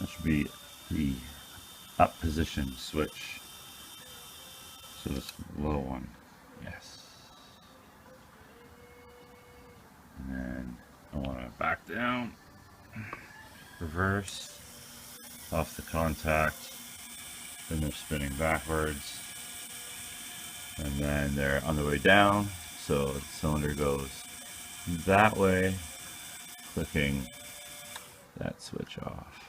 That should be the up position switch. So this low one, yes. And then I want to back down, reverse, off the contact, then they're spinning backwards, and then they're on the way down, so the cylinder goes that way, clicking that switch off.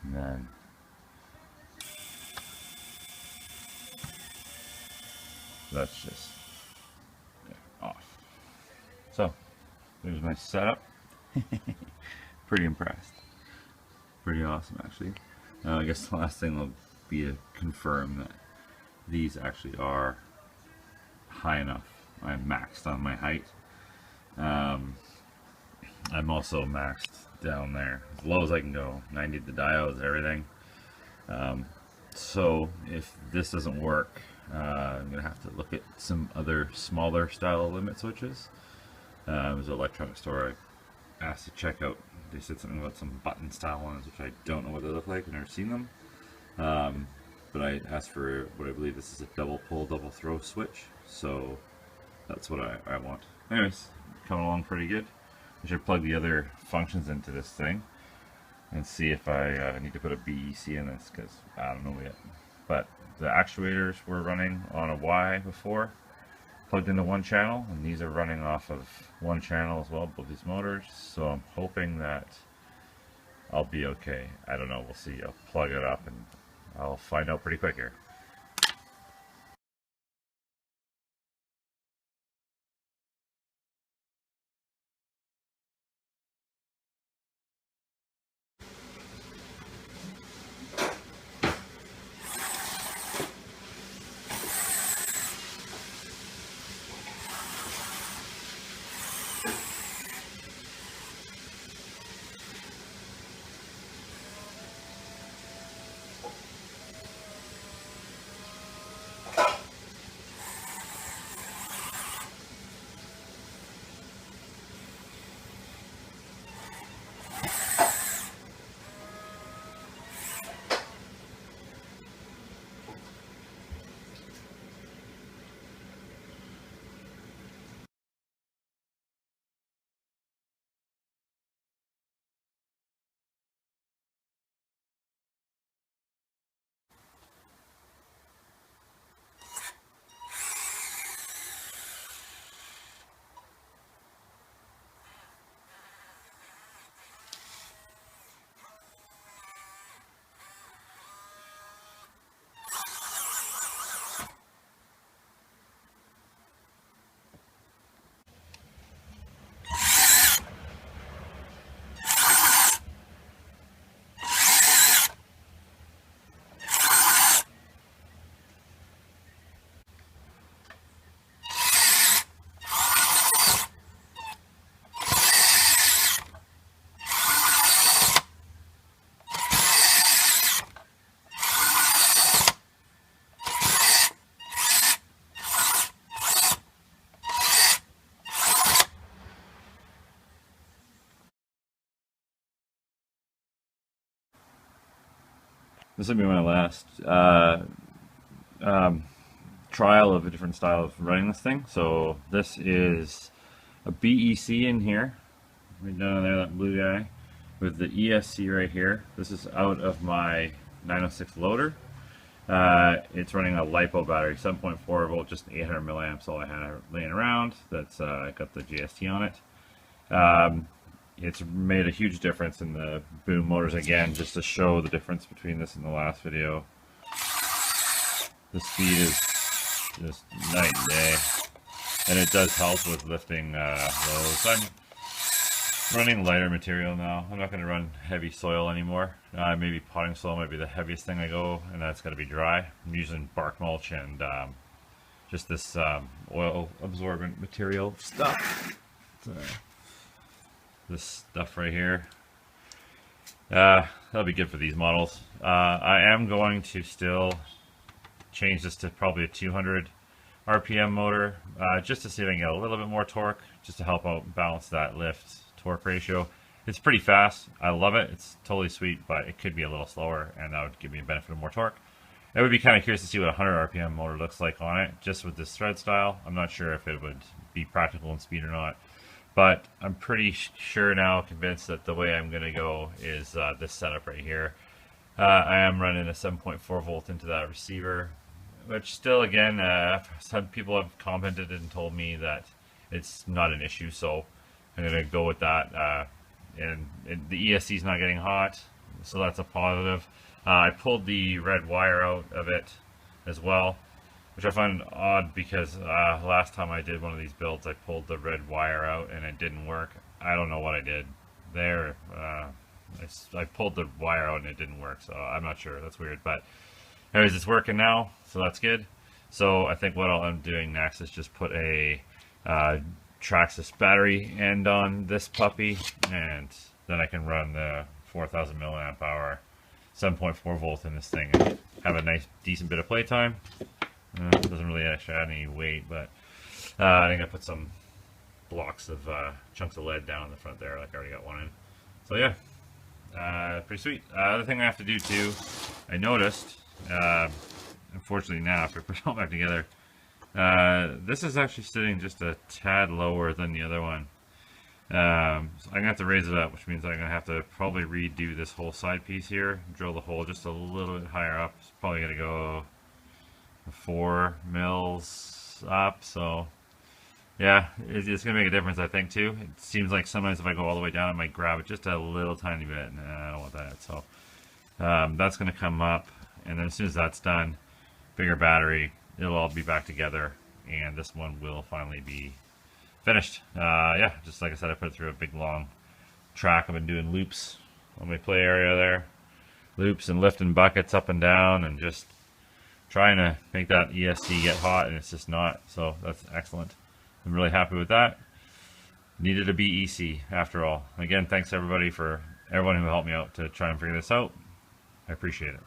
And then that's just off. So there's my setup. Pretty impressed. Pretty awesome, actually. I guess the last thing will be to confirm that these actually are high enough. I'm maxed on my height. I'm also maxed down there as low as I can go. 90 the diodes, everything. So if this doesn't work, I'm gonna have to look at some other smaller style limit switches. There's an electronic store I asked to check out. They said something about some button style ones, which I don't know what they look like. I've never seen them. But I asked for what I believe this is a double pull, double throw switch. So that's what I want. Anyways, coming along pretty good. I should plug the other functions into this thing and see if I need to put a BEC in this, because I don't know yet. But the actuators were running on a Y before, plugged into one channel, and these are running off of one channel as well, both these motors. So I'm hoping that I'll be okay. I don't know, we'll see. I'll plug it up and I'll find out pretty quick here. This will be my last trial of a different style of running this thing. So this is a BEC in here, right down there, that blue guy, with the ESC right here. This is out of my 906 loader. It's running a LiPo battery, 7.4 volt, just 800 milliamps. All I had laying around. That's I got the GST on it. It's made a huge difference in the boom motors. Again, just to show the difference between this and the last video. The speed is just night and day, and it does help with lifting loads. I'm running lighter material now. I'm not going to run heavy soil anymore. Maybe potting soil might be the heaviest thing I go, and that's got to be dry. I'm using bark mulch and just this oil absorbent material stuff. This stuff right here. That'll be good for these models. I am going to still change this to probably a 200 RPM motor, just to see if I can get a little bit more torque, just to help out balance that lift torque ratio. It's pretty fast. I love it. It's totally sweet, but it could be a little slower, and that would give me a benefit of more torque. I would be kind of curious to see what a 100 RPM motor looks like on it, just with this thread style. I'm not sure if it would be practical in speed or not, but I'm pretty sure now, convinced that the way I'm going to go is this setup right here. I am running a 7.4 volt into that receiver, which still, again, some people have commented and told me that it's not an issue, so I'm going to go with that. And the ESC is not getting hot, so that's a positive. I pulled the red wire out of it as well, which I find odd because last time I did one of these builds, I pulled the red wire out and it didn't work. I don't know what I did there. I pulled the wire out and it didn't work, so I'm not sure. That's weird, but anyways, it's working now, so that's good. So I think what I'm doing next is just put a Traxxas battery end on this puppy, and then I can run the 4,000 milliamp hour 7.4 volt in this thing and have a nice decent bit of playtime. It doesn't really actually add any weight, but I think I put some blocks of chunks of lead down in the front there, like I already got one in. So yeah, pretty sweet. Other thing I have to do too, I noticed, unfortunately now after I put it all back together, this is actually sitting just a tad lower than the other one. So I'm going to have to raise it up, which means I'm going to have to probably redo this whole side piece here, drill the hole just a little bit higher up. It's probably going to go 4 mils up, so yeah, it's going to make a difference, I think, too. It seems like sometimes if I go all the way down, I might grab it just a little tiny bit, and I don't want that. So that's going to come up, and then as soon as that's done, bigger battery, it'll all be back together, and this one will finally be finished. Yeah, just like I said, I put it through a big long track. I've been doing loops on my play area there, loops and lifting buckets up and down, and just trying to make that ESC get hot, and it's just not. So that's excellent. I'm really happy with that. Needed a BEC after all. Again, thanks everybody for everyone who helped me out to try and figure this out. I appreciate it.